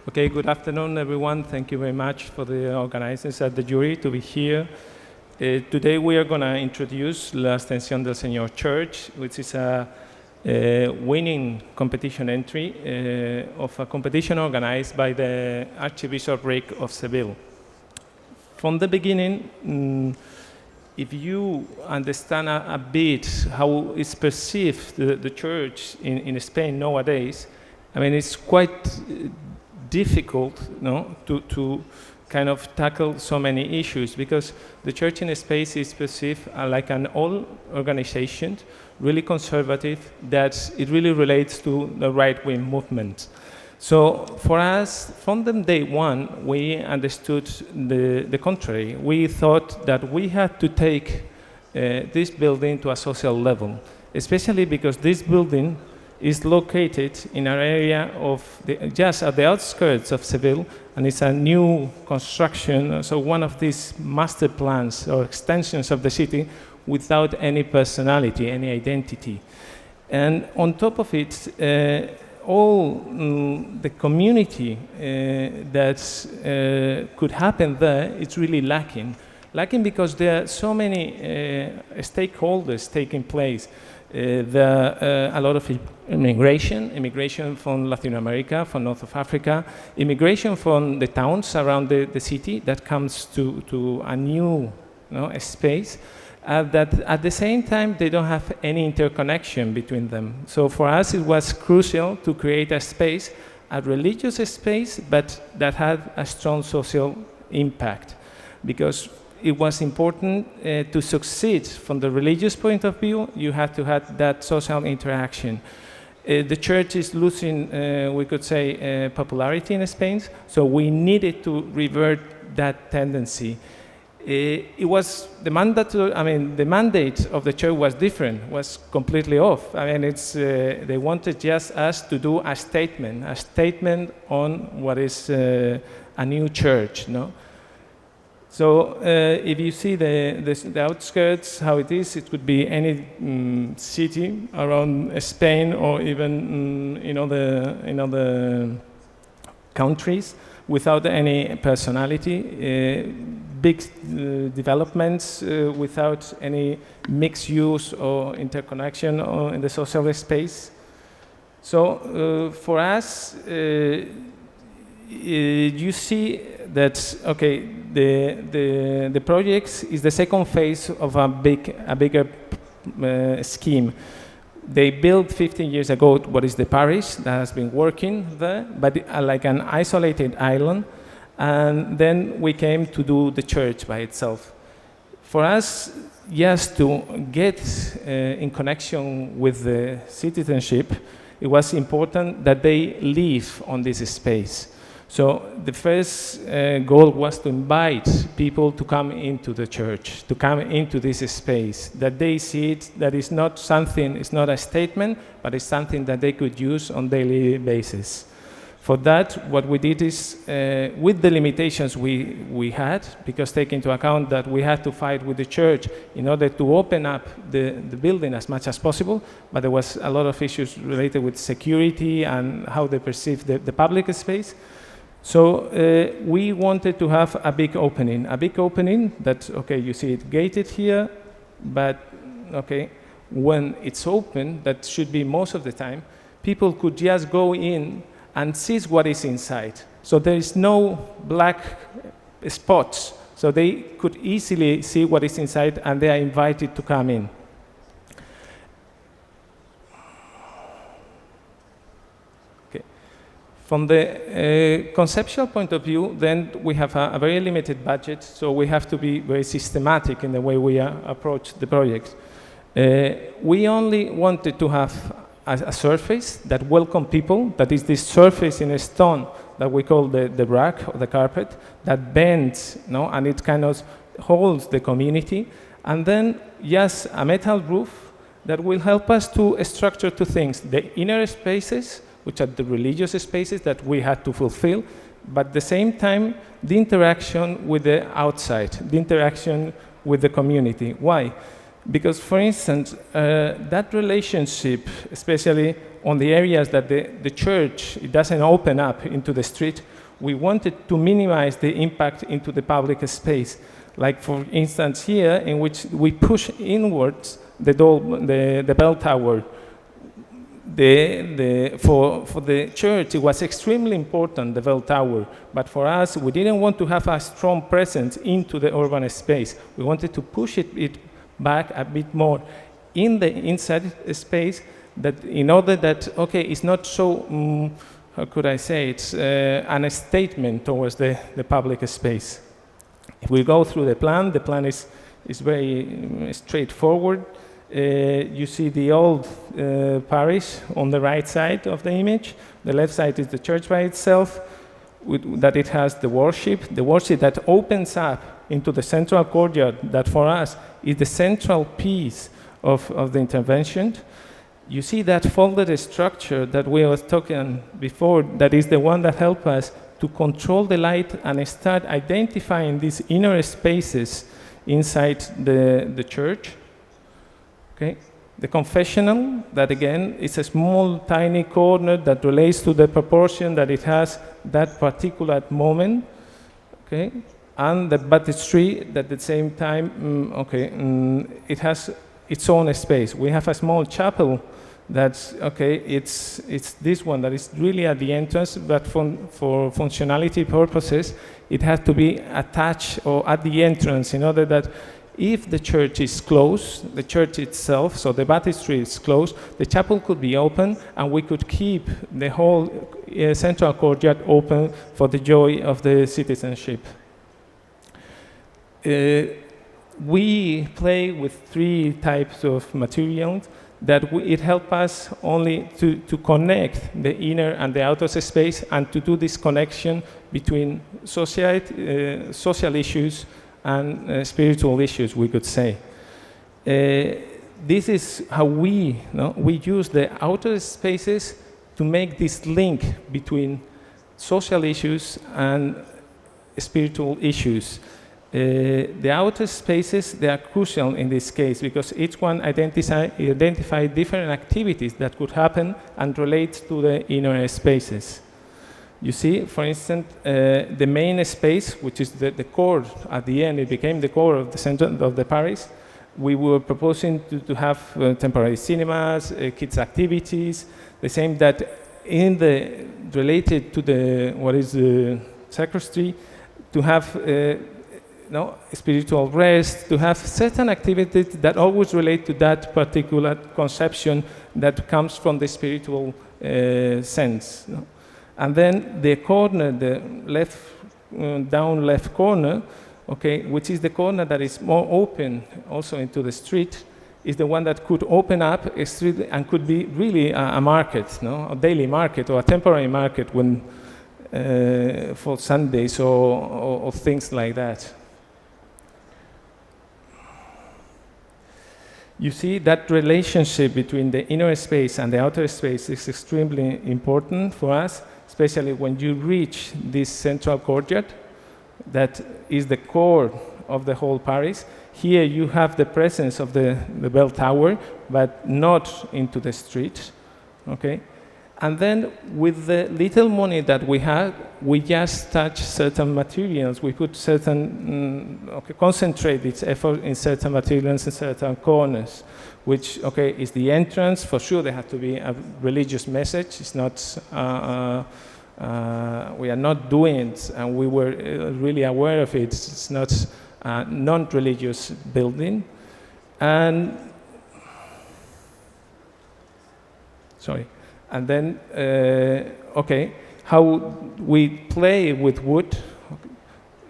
Okay, good afternoon, everyone. Thank you very much for the organizers at the jury to be here. Today we are going to introduce La Ascensión del Señor Church, which is a winning competition entry of a competition organized by the Archbishopric of Seville. From the beginning, if you understand a bit how it's perceived, the church in Spain nowadays, I mean, it's quite difficult to kind of tackle so many issues because the church in Spain is perceived like an old organization, really conservative, that it really relates to the right-wing movement. So for us, from the day one, we understood the contrary. We thought that we had to take this building to a social level, especially because this building is located in an area of just at the outskirts of Seville, and it's a new construction, so one of these master plans or extensions of the city without any personality, any identity. And on top of it, all the community that could happen there, it's really lacking. Lacking because there are so many stakeholders taking place. A lot of immigration from Latin America, from North of Africa, immigration from the towns around the city that comes to a new space, that at the same time they don't have any interconnection between them. So for us it was crucial to create a space, a religious space, but that had a strong social impact, because it was important to succeed from the religious point of view. You had to have that social interaction. The church is losing, we could say, popularity in Spain, so we needed to revert that tendency. It was the mandate of the church was different, was completely off. I mean, they wanted just us to do a statement on what is a new church, no? So if you see the outskirts, how it is, it could be any city around Spain or even in other countries without any personality, big developments without any mixed use or interconnection in the social space. So for us, you see that, okay, the project is the second phase of a bigger scheme. They built 15 years ago what is the parish that has been working there, but like an isolated island, and then we came to do the church by itself. For us, yes, to get in connection with the citizenship, it was important that they live on this space. So the first goal was to invite people to come into the church, to come into this space, that they see it, that it's not something, it's not a statement, but it's something that they could use on a daily basis. For that, what we did is, with the limitations we had, because take into account that we had to fight with the church in order to open up the building as much as possible, but there was a lot of issues related with security and how they perceive the public space. So we wanted to have a big opening that, okay, you see it gated here, but okay, when it's open, that should be most of the time, people could just go in and see what is inside. So there is no black spots, so they could easily see what is inside and they are invited to come in. From the conceptual point of view, then we have a very limited budget, so we have to be very systematic in the way we approach the project. We only wanted to have a surface that welcomes people, that is this surface in a stone that we call the rug or the carpet, that bends, and it kind of holds the community. And then, yes, a metal roof that will help us to structure two things: the inner spaces, which are the religious spaces that we had to fulfill, but at the same time, the interaction with the outside, the interaction with the community. Why? Because, for instance, that relationship, especially on the areas that the church, it doesn't open up into the street, we wanted to minimize the impact into the public space. Like for instance here, in which we push inwards the bell tower. For the church, it was extremely important, the bell tower. But for us, we didn't want to have a strong presence into the urban space. We wanted to push it back a bit more in the inside space, that in order that, okay, it's not so, how could I say, it's a statement towards the public space. If we go through the plan is very straightforward. You see the old parish on the right side of the image. The left side is the church by itself, that it has the worship that opens up into the central courtyard, that for us is the central piece of the intervention. You see that folded structure that we were talking before, that is the one that helps us to control the light and start identifying these inner spaces inside the church. Okay. The confessional, that again is a small, tiny corner that relates to the proportion that it has that particular moment. Okay. And the baptistry, that at the same time, it has its own space. We have a small chapel that's, okay, it's this one that is really at the entrance, but for functionality purposes, it has to be attached or at the entrance in order that if the church is closed, the church itself, so the baptistry is closed, the chapel could be open and we could keep the whole central courtyard open for the joy of the citizenship. We play with 3 types of materials that it helps us only to connect the inner and the outer space and to do this connection between social issues and spiritual issues, we could say. This is how we use the outer spaces to make this link between social issues and spiritual issues. The outer spaces, they are crucial in this case because each one identify different activities that could happen and relate to the inner spaces. You see, for instance, the main space, which is the core at the end, it became the core of the center of the parish. We were proposing to have temporary cinemas, kids' activities, the same that related to the sacristy, to have spiritual rest, to have certain activities that always relate to that particular conception that comes from the spiritual sense. And then the corner, the down left corner, okay, which is the corner that is more open also into the street, is the one that could open up a street and could be really a market, a daily market or a temporary market when for Sundays or things like that. You see that relationship between the inner space and the outer space is extremely important for us, especially when you reach this central courtyard that is the core of the whole parish. Here you have the presence of the bell tower, but not into the street, okay? And then with the little money that we had, we just touch certain materials. We put certain, concentrate its effort in certain materials in certain corners, which, is the entrance. For sure, there has to be a religious message. It's not, we are not doing it, and we were really aware of it. It's not a non-religious building. And, And then, how we play with wood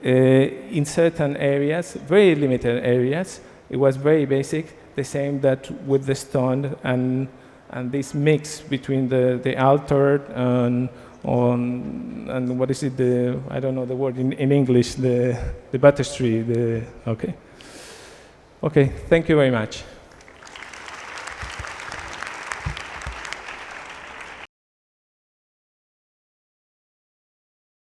in certain areas, very limited areas. It was very basic, the same that with the stone and this mix between the altar and what is it, I don't know the word in English, the baptistry, Okay, thank you very much.